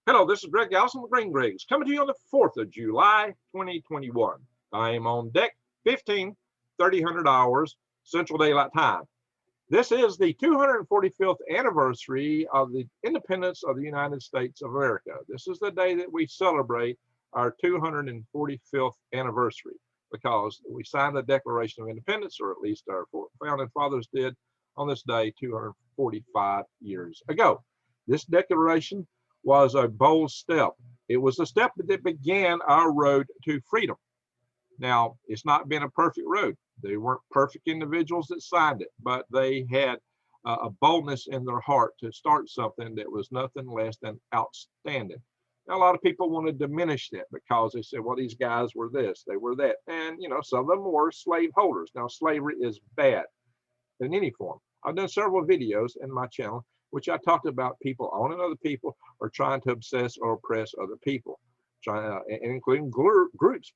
Hello, this is Greg Allison with Green Griggs, coming to you on the 4th of July, 2021. I am on deck 15, 3000 hours Central Daylight Time. This is the 245th anniversary of the independence of the United States of America. This is the day that we celebrate our 245th anniversary because we signed the Declaration of Independence, or at least our founding fathers did, on this day 245 years ago. This declaration was a bold step. It was a step that began our road to freedom. Now, it's not been a perfect road. They weren't perfect individuals that signed it, but they had a boldness in their heart to start something that was nothing less than outstanding. Now, a lot of people want to diminish that because they say, well, these guys were this, they were that. And, some of them were slave holders. Now, slavery is bad in any form. I've done several videos in my channel which I talked about people owning other people or trying to obsess or oppress other people, including groups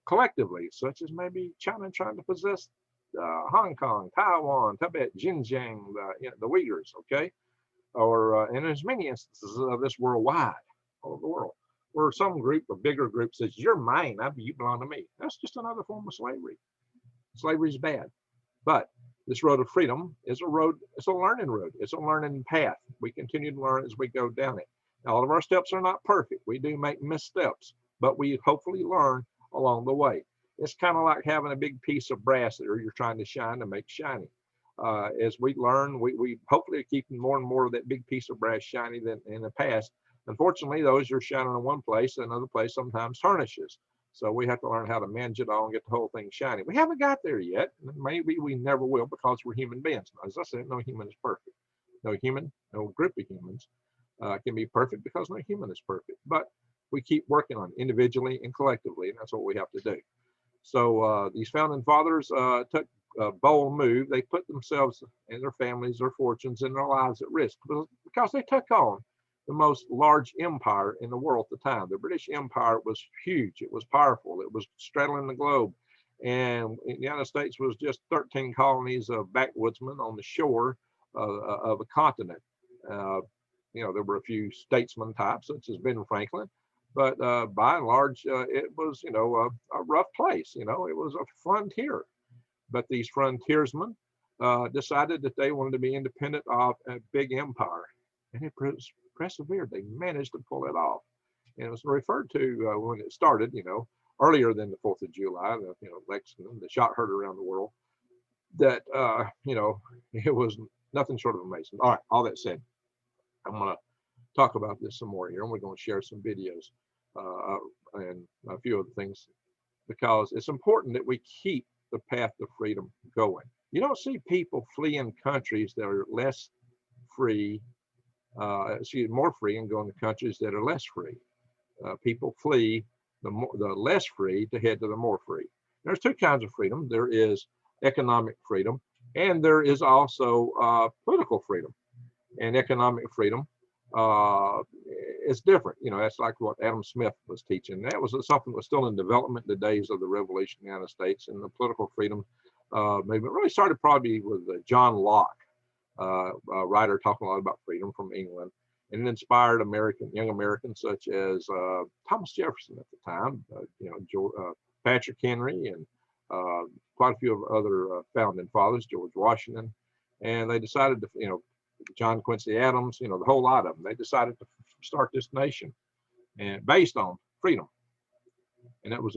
collectively, such as maybe China trying to possess Hong Kong, Taiwan, Tibet, Xinjiang, the Uyghurs, okay? And there's many instances of this worldwide, all over the world, where some group, a bigger group, says, you're mine, you belong to me. That's just another form of slavery. Slavery is bad. But this road of freedom is a road, it's a learning road. It's a learning path. We continue to learn as we go down it. Now, all of our steps are not perfect. We do make missteps, but we hopefully learn along the way. It's kind of like having a big piece of brass that you're trying to shine to make shiny. As we learn, we hopefully are keeping more and more of that big piece of brass shiny than in the past. Unfortunately, those you're shining in one place, another place sometimes tarnishes. So we have to learn how to manage it all and get the whole thing shiny. We haven't got there yet. Maybe we never will because we're human beings. As I said, no human is perfect. No human, no group of humans can be perfect because no human is perfect. But we keep working on it individually and collectively, and that's what we have to do. So these founding fathers took a bold move. They put themselves and their families, their fortunes, and their lives at risk because they took on the most large empire in the world at the time. The British Empire was huge. It was powerful. It was straddling the globe. And the United States was just 13 colonies of backwoodsmen on the shore of a continent. There were a few statesman types, such as Ben Franklin, but by and large, it was, a rough place. It was a frontier. But these frontiersmen decided that they wanted to be independent of a big empire. And it persevered. They managed to pull it off. And it was referred to when it started, earlier than the 4th of July, Lexington, the shot heard around the world, that, it was nothing short of amazing. All right, all that said, I'm going to talk about this some more here, and we're going to share some videos and a few other things because it's important that we keep the path to freedom going. You don't see people fleeing countries that are less free more free and go into countries that are less free. People flee the less free to head to the more free. There's two kinds of freedom. There is economic freedom, and there is also political freedom. And economic freedom is different. That's like what Adam Smith was teaching. That was something that was still in development in the days of the Revolution in the United States. And the political freedom movement really started probably with John Locke. A writer talking a lot about freedom from England, and it inspired young Americans such as Thomas Jefferson at the time, Patrick Henry, and quite a few of other founding fathers, George Washington, and they decided to, John Quincy Adams, the whole lot of them. They decided to start this nation, and based on freedom, and it was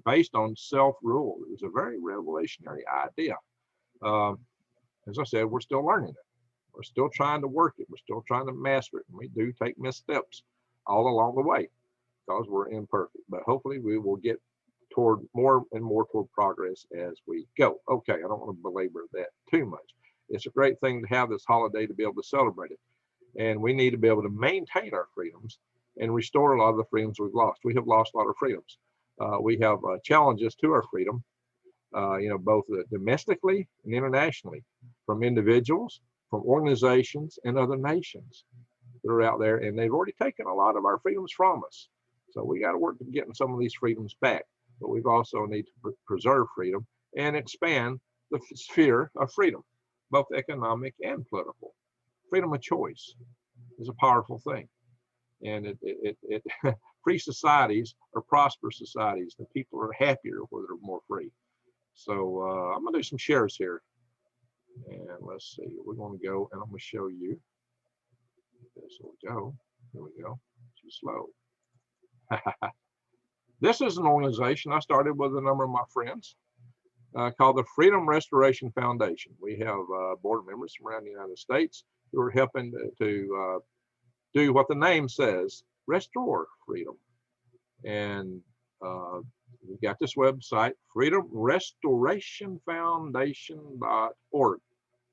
based on self-rule. It was a very revolutionary idea. As I said, we're still learning it. We're still trying to work it. We're still trying to master it. And we do take missteps all along the way because we're imperfect. But hopefully we will get toward more and more toward progress as we go. Okay, I don't want to belabor that too much. It's a great thing to have this holiday to be able to celebrate it. And we need to be able to maintain our freedoms and restore a lot of the freedoms we've lost. We have lost a lot of freedoms. We have challenges to our freedom. Both domestically and internationally, from individuals, from organizations, and other nations that are out there, and they've already taken a lot of our freedoms from us. So we got to work to getting some of these freedoms back. But we've also need to preserve freedom and expand the sphere of freedom, both economic and political. Freedom of choice is a powerful thing. And free societies are prosperous societies. The people are happier where they're more free. So I'm going to do some shares here. And let's see, we're going to go and I'm going to show you. This will go. Here we go. Too slow. This is an organization I started with a number of my friends called the Freedom Restoration Foundation. We have board members from around the United States who are helping to do what the name says, restore freedom. And we got this website, freedomrestorationfoundation.org.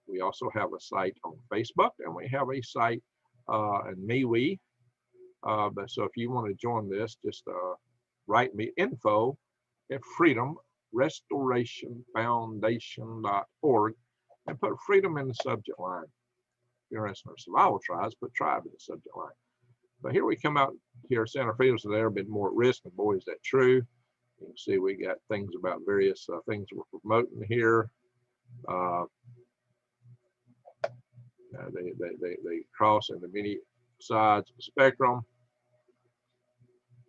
We also have a site on Facebook, and we have a site in MeWe. But so if you want to join this, just write me info at freedomrestorationfoundation.org and put freedom in the subject line. If you're interested in survival tribes, put tribe in the subject line. But here we come out here, Center Freedoms have never been more at risk, and boy, is that true. You can see we got things about various things we're promoting here. They cross in the many sides of the spectrum.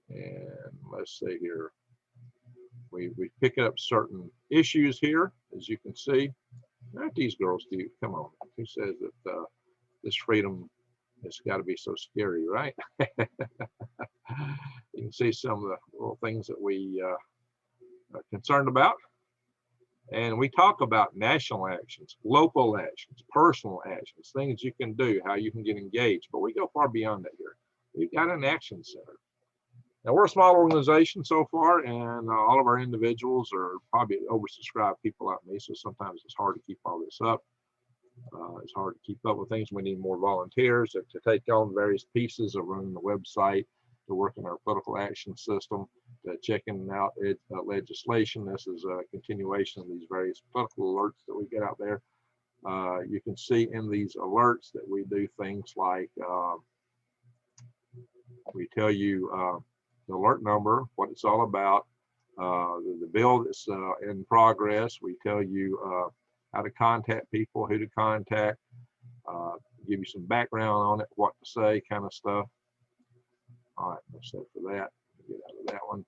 And let's see here. We pick up certain issues here, as you can see. Not these girls do. Come on. Who says that this freedom has got to be so scary, right? You can see some of the little things that we are concerned about. And we talk about national actions, local actions, personal actions, things you can do, how you can get engaged. But we go far beyond that here. We've got an action center. Now, we're a small organization so far, and all of our individuals are probably oversubscribed people like me, so sometimes it's hard to keep all this up. It's hard to keep up with things. We need more volunteers to take on various pieces of running the website, to work in our political action system, to checking out legislation. This is a continuation of these various political alerts that we get out there. You can see in these alerts that we do things like we tell you the alert number, what it's all about, the bill that's in progress. We tell you how to contact people, who to contact, give you some background on it, what to say, kind of stuff. All right, that's it for that. Get out of that one.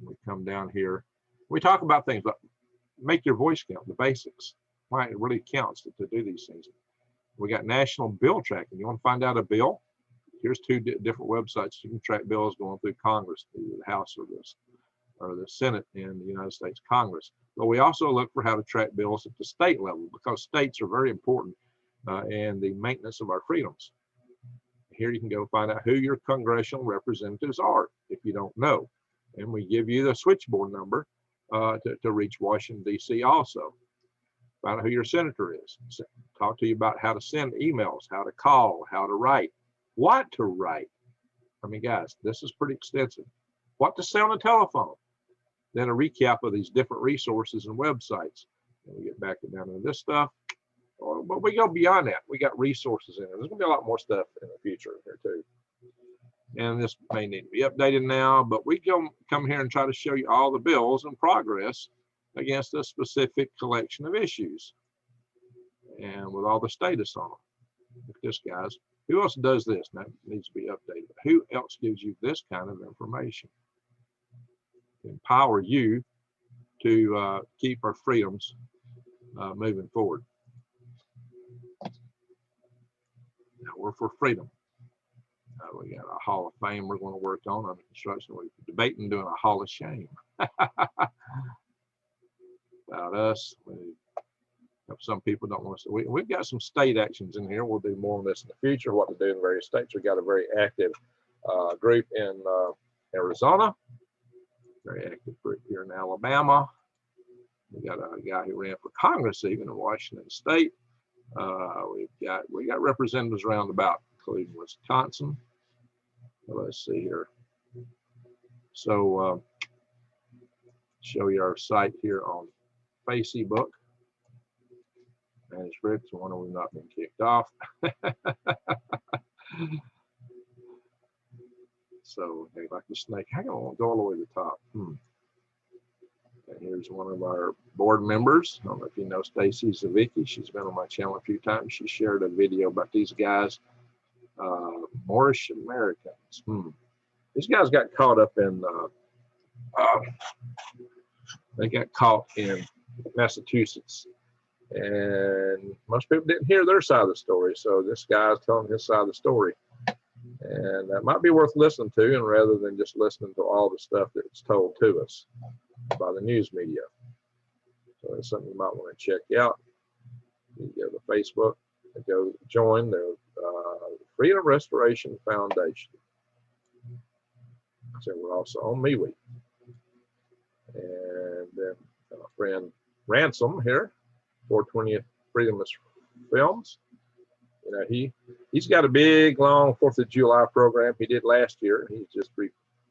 We come down here. We talk about things like make your voice count, the basics, why it really counts to do these things. We got national bill tracking. You want to find out a bill? Here's two different websites. You can track bills going through Congress, through the House or the Senate in the United States Congress. But we also look for how to track bills at the state level, because states are very important in the maintenance of our freedoms. Here you can go find out who your congressional representatives are if you don't know. And we give you the switchboard number to reach Washington, D.C. also. Find out who your senator is. Talk to you about how to send emails, how to call, how to write, what to write. I mean, guys, this is pretty extensive. What to say on the telephone. Then a recap of these different resources and websites. And we get back down to this stuff. But we go beyond that. We got resources in there. There's going to be a lot more stuff in the future here too. And this may need to be updated now, but we come here and try to show you all the bills in progress against a specific collection of issues, and with all the status on them. Look at this, guys. Who else does this? That needs to be updated. Who else gives you this kind of information? Empower you to keep our freedoms moving forward. Now we're for freedom. We got a Hall of Fame we're going to work on under construction. We're debating doing a Hall of Shame. About us. Some people don't want to. We've got some state actions in here. We'll do more on this in the future, what to do in various states. We've got a very active group in Arizona, very active group here in Alabama. We got a guy who ran for Congress even in Washington State. We got representatives around about, including Wisconsin. Let's see here. So show you our site here on Facebook. Manuscripts, one of them not been kicked off. So they like the snake. Hang on, go all the way to the top. And here's one of our board members. I don't know if you know Stacy Zavicki. She's been on my channel a few times. She shared a video about these guys Moorish Americans. These guys got caught up in, they got caught in Massachusetts. And most people didn't hear their side of the story. So this guy's telling his side of the story. And that might be worth listening to, and rather than just listening to all the stuff that's told to us by the news media. So it's something you might want to check out. You go to Facebook and go join the Freedom Restoration Foundation. So we're also on MeWe. And then our friend Ransom here, 420th Freedomist Films. You know, he's got a big, long 4th of July program he did last year. He's just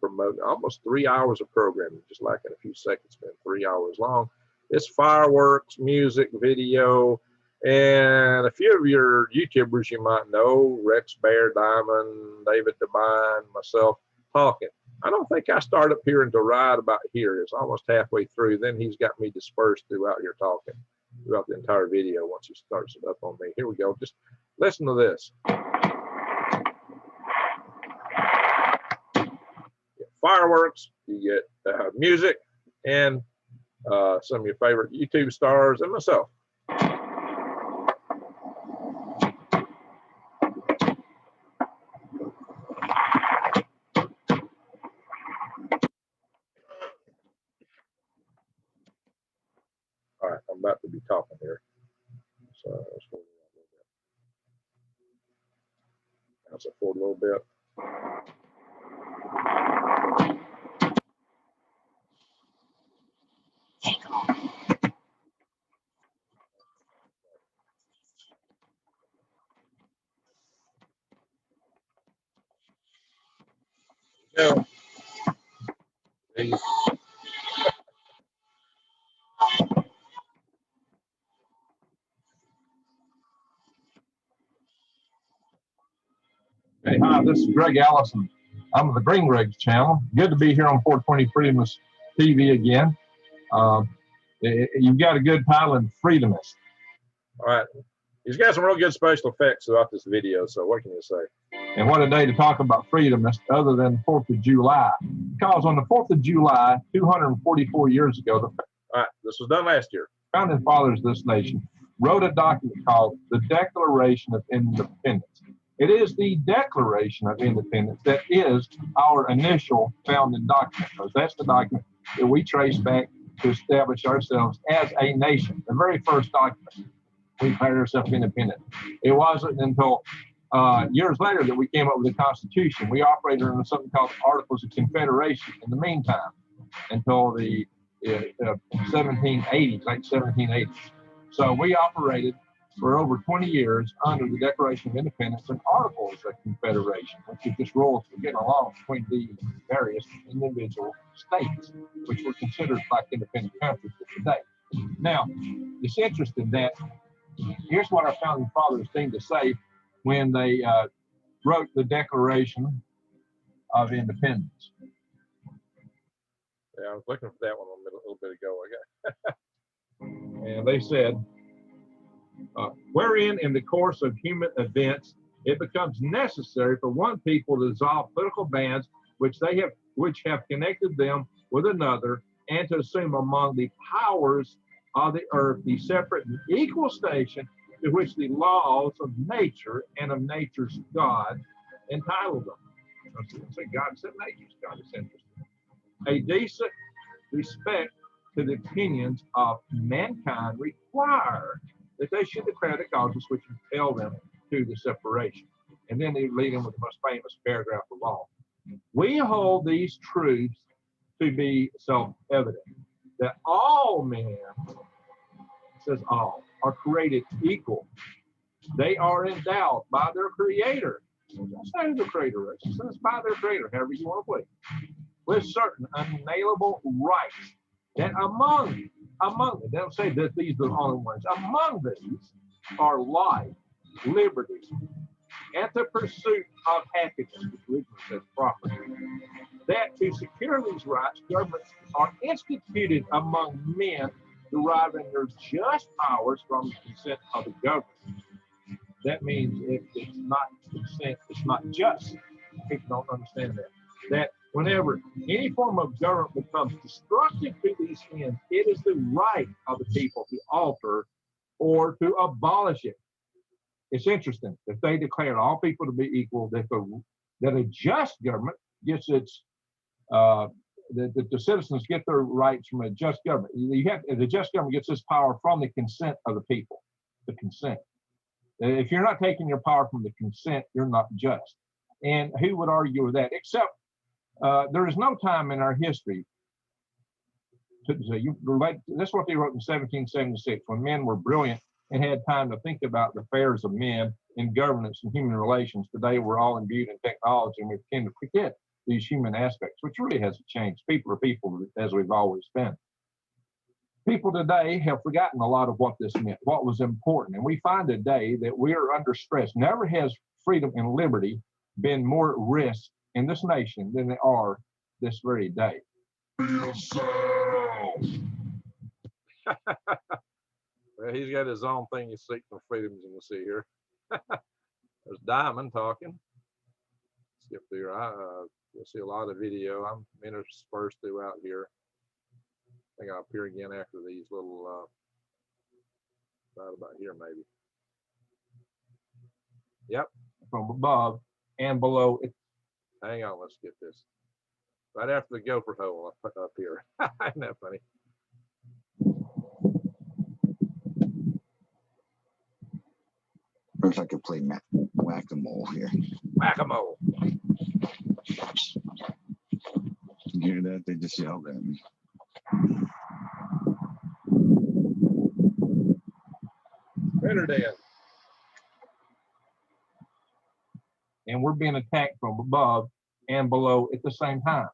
promoting almost 3 hours of programming, just like in a few seconds, been 3 hours long. It's fireworks, music, video, and a few of your YouTubers you might know, Rex Bear Diamond, David DuByne, myself, talking. I don't think I start up here until right about here. It's almost halfway through. Then he's got me dispersed throughout here talking throughout the entire video once he starts it up on me. Here we go. Just listen to this. You get fireworks, you get music, and some of your favorite YouTube stars and myself. All right, I'm about to be talking here. So let's forward a little bit. Yeah. Hey, hi, this is Greg Allison. I'm with the Green Greg's channel. Good to be here on 420 Freedomist TV again. You've got a good title in Freedomist. All right. He's got some real good special effects throughout this video, so what can you say? And what a day to talk about Freedomist other than the 4th of July. Because on the 4th of July, 244 years ago, all right, this was done last year, founding fathers of this nation wrote a document called the Declaration of Independence. It is the Declaration of Independence that is our initial founding document, because that's the document that we trace back to establish ourselves as a nation. The very first document, we declared ourselves independent. It wasn't until years later that we came up with the Constitution. We operated under something called Articles of Confederation in the meantime, until the 1780s, late 1780s. So we operated for over 20 years under the Declaration of Independence and Articles of Confederation, which is just rules for getting along between the various individual states, which were considered like independent countries today. Now, it's interesting that here's what our founding fathers seemed to say when they wrote the Declaration of Independence. Yeah, I was looking for that one a little bit ago. And they said, wherein in the course of human events, it becomes necessary for one people to dissolve political bands which have connected them with another, and to assume among the powers of the earth the separate and equal station to which the laws of nature and of nature's God entitle them. So God said nature's God. Is interesting. A decent respect to the opinions of mankind require that they should declare the causes which impel them to the separation. And then they lead them with the most famous paragraph of all. We hold these truths to be self-evident, that all men, it says all, are created equal. They are endowed by their creator. Don't say the creator is, it says by their creator, however you want to put it, with certain unalienable rights, that among them, they don't say that these are the only ones, among these are life, liberty, and the pursuit of happiness, which originally says property. That to secure these rights, governments are instituted among men, deriving their just powers from the consent of the government. that means it's not consent, it's not just. People don't understand that. That whenever any form of government becomes destructive to these ends, it is the right of the people to alter or to abolish it. It's interesting if they declare all people to be equal, that a just government gets its that the citizens get their rights from a just government. The just government gets its power from the consent of the people. The consent. If you're not taking your power from the consent, you're not just. And who would argue with that? Except there is no time in our history to you relate. This is what they wrote in 1776, when men were brilliant and had time to think about the affairs of men in governance and human relations. Today, we're all imbued in technology, and we tend to forget these human aspects, which really hasn't changed. People are people as we've always been. People today have forgotten a lot of what this meant, what was important. And we find today that we are under stress. Never has freedom and liberty been more at risk in this nation than they are this very day. Well, he's got his own thing he's seeking for freedoms, you can see here. There's Diamond talking. Skip through. You'll see a lot of video. I'm interspersed throughout here. I think I'll appear again after these little, right about here maybe. Yep. From above and below. Hang on, let's get this. Right after the gopher hole up here. Isn't that funny? Or if I could play whack-a-mole here. Whack-a-mole. You hear that? They just yelled at me. Better Dan. And we're being attacked from above and below at the same time.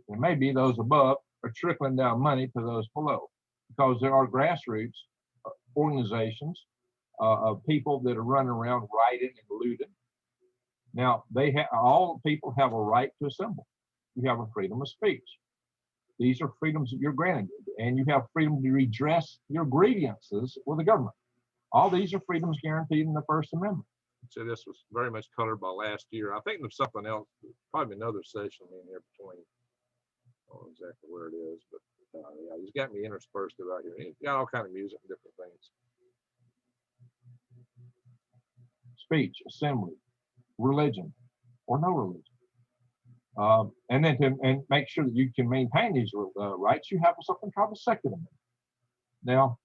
And maybe those above are trickling down money to those below, because there are grassroots organizations of people that are running around rioting and looting. Now, all people have a right to assemble. You have a freedom of speech. These are freedoms that you're granted, and you have freedom to redress your grievances with the government. All these are freedoms guaranteed in the First Amendment. So this was very much colored by last year. I think there's something else, probably another session in here between. I don't know exactly where it is, but yeah, he's got me interspersed about here. He's got all kind of music and different things. Speech, assembly, religion, or no religion. And then to make sure that you can maintain these rights, you have something called the Second Amendment. Now,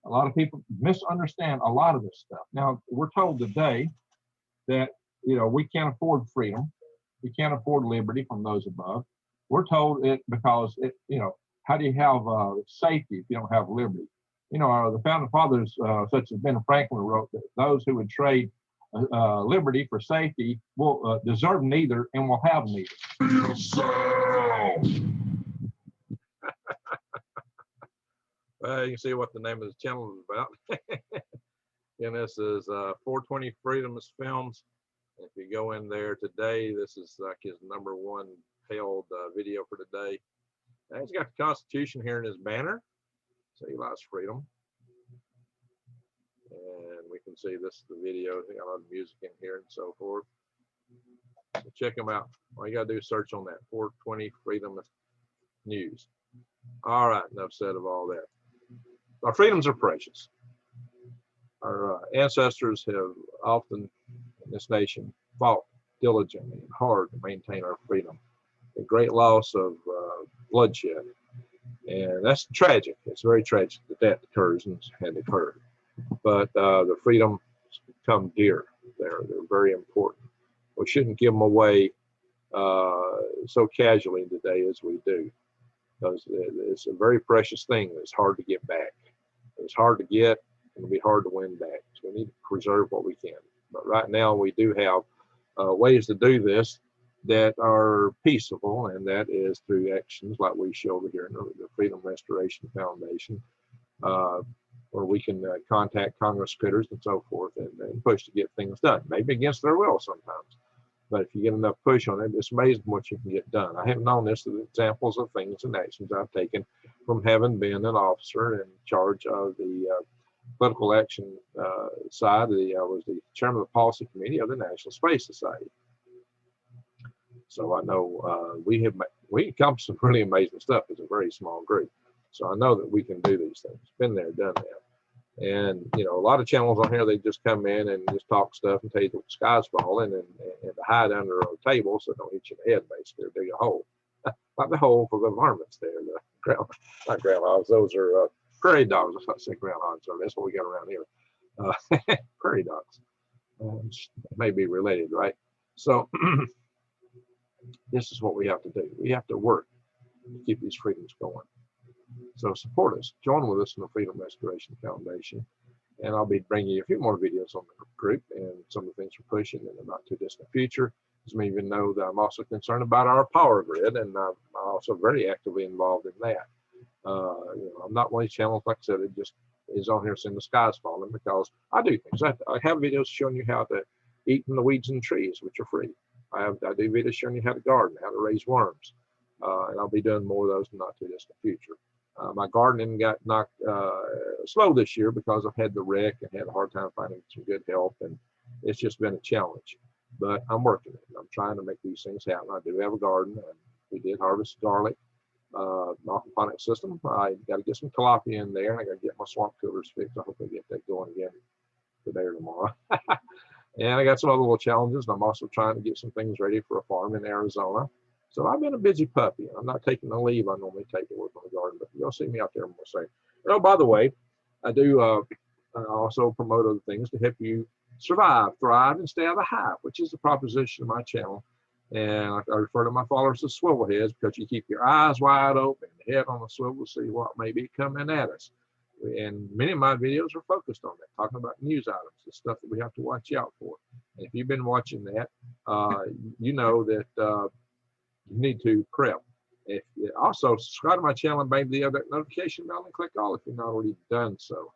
a lot of people misunderstand a lot of this stuff. Now, we're told today that, we can't afford freedom. We can't afford liberty from those above. We're told it because, how do you have safety if you don't have liberty? The founding fathers, such as Ben Franklin, wrote that those who would trade liberty for safety will deserve neither and will have neither. You can see what the name of the channel is about. And this is 420 Freedomist Films. If you go in there today, this is like his #1 held video for today. And he's got the Constitution here in his banner, so he likes freedom. And we can see this is the video. They got a lot of music in here and so forth. So check them out. All you gotta do is search on that 420 Freedomist News. All right, enough said of all that. Our freedoms are precious. Our ancestors have often in this nation fought diligently and hard to maintain our freedom. A great loss of bloodshed. And that's tragic. It's very tragic that occurs and had occurred. But the freedoms come dear. They're very important. We shouldn't give them away so casually today as we do, because it's a very precious thing that's hard to get back. It's hard to get, and it'll be hard to win back. So we need to preserve what we can. But right now we do have ways to do this that are peaceable, and that is through actions like we show over here in the Freedom Restoration Foundation, where we can contact Congress critters and so forth and push to get things done, maybe against their will sometimes. But if you get enough push on it, it's amazing what you can get done. I have known this as examples of things and actions I've taken from having been an officer in charge of the political action side. I was the chairman of the policy committee of the National Space Society. So I know we accomplished some really amazing stuff as a very small group. So I know that we can do these things. Been there, done that. And you know, a lot of channels on here, they just come in and just talk stuff and tell you the sky's falling and to hide under a table so don't hit you in the head, basically, or dig a hole. Like the hole for the varmints there, not groundhogs, those are prairie dogs. That's what I say groundhogs are. That's what we got around here. Prairie dogs. May be related, right? So this is what we have to do. We have to work to keep these freedoms going. So support us. Join with us in the Freedom Restoration Foundation. And I'll be bringing you a few more videos on the group and some of the things we're pushing in the not too distant future. As many of you know, that I'm also concerned about our power grid, and I'm also very actively involved in that. You know, I'm not one of these channels, like I said, it just is on here saying the sky's falling, because I do things. I have videos showing you how to eat from the weeds and trees, which are free. I do videos showing you how to garden, how to raise worms, and I'll be doing more of those in the not too distant future. My gardening got knocked slow this year because I've had the wreck and had a hard time finding some good help, and it's just been a challenge. But I'm working it. I'm trying to make these things happen. I do have a garden, and we did harvest garlic, aquaponic system. I got to get some tilapia in there, and I got to get my swamp coolers fixed. I hope I get that going again today or tomorrow. And I got some other little challenges, and I'm also trying to get some things ready for a farm in Arizona. So I've been a busy puppy. I'm not taking the leave I normally take to work on the garden, but you'll see me out there more soon. Oh, by the way, I do I also promote other things to help you survive, thrive, and stay out of the hive, which is the proposition of my channel. And I refer to my followers as swivel heads, because you keep your eyes wide open, the head on the swivel to see what may be coming at us. And many of my videos are focused on that, talking about news items, the stuff that we have to watch out for. And if you've been watching that, you know that you need to prep. If you also subscribe to my channel and maybe the other notification bell and click all if you're not already done so,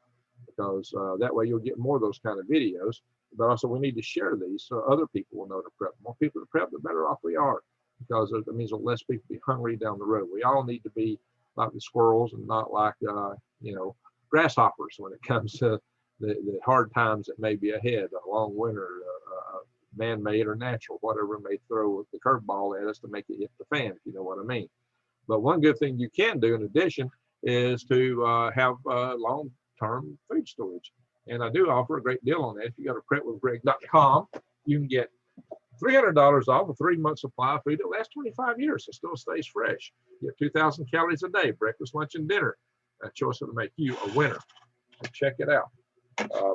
because that way you'll get more of those kind of videos. But also we need to share these so other people will know to prep. The more people to prep, the better off we are, because it means that less people be hungry down the road. We all need to be like the squirrels and not like you know, grasshoppers when it comes to the hard times that may be ahead, a long winter, man-made or natural, whatever may throw the curveball at us to make it hit the fan, if you know what I mean. But one good thing you can do in addition is to have long-term food storage. And I do offer a great deal on that. If you go to prepwithgreg.com, you can get $300 off a 3-month supply of food that lasts 25 years. It still stays fresh. You get 2,000 calories a day, breakfast, lunch, and dinner. A choice that'll make you a winner. So check it out.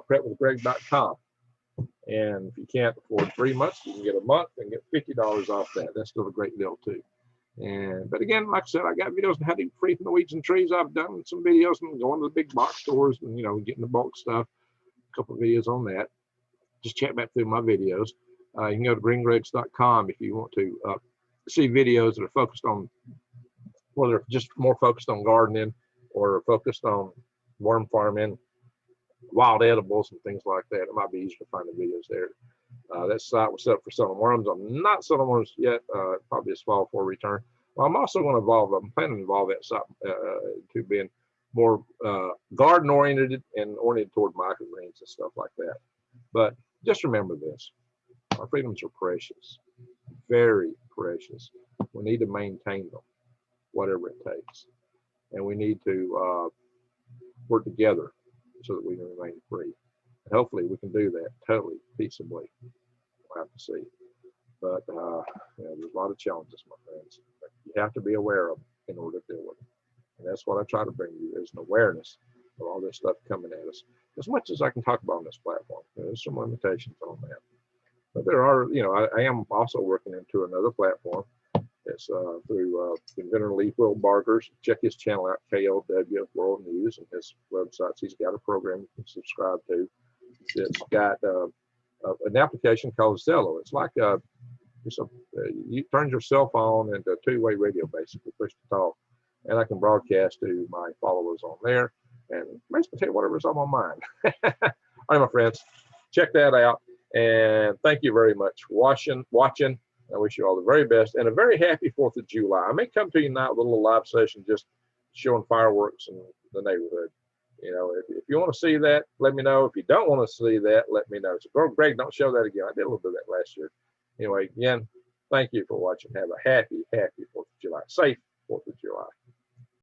Prepwithgreg.com. And if you can't afford 3 months, you can get a month and get $50 off that. That's still a great deal too. And but again, like I said, I got videos on how to eat free from the weeds and trees. I've done some videos on going to the big box stores and, you know, getting the bulk stuff. A couple of videos on that. Just check back through my videos. You can go to greengregs.com if you want to see videos that are focused on, whether just more focused on gardening or focused on worm farming, wild edibles and things like that. It might be easier to find the videos there. That site was set up for selling worms. I'm not selling worms yet, probably this fall for a return. Well, I'm also going to evolve, I'm planning to evolve that site to being more garden oriented and oriented toward microgreens and stuff like that. But just remember this, our freedoms are precious, very precious. We need to maintain them, whatever it takes. And we need to work together so that we can remain free. And hopefully we can do that totally peaceably. We'll have to see. But you know, there's a lot of challenges, my friends. But you have to be aware of them in order to deal with them. And that's what I try to bring you, is an awareness of all this stuff coming at us. As much as I can talk about on this platform, there's some limitations on that. But there are, you know, I am also working into another platform. It's through inventor Lee Will Barker's. Check his channel out, KLW World News, and his websites. He's got a program you can subscribe to. It's got an application called Zello. It's like you turn your cell phone into a two-way radio, basically, push to talk. And I can broadcast to my followers on there and basically tell you whatever's on my mind. All right, my friends, check that out. And thank you very much for watching. I wish you all the very best and a very happy 4th of July. I may come to you tonight with a little live session just showing fireworks in the neighborhood. You know, if you want to see that, let me know. If you don't want to see that, let me know. So, Greg, don't show that again. I did a little bit of that last year. Anyway, again, thank you for watching. Have a happy 4th of July. Safe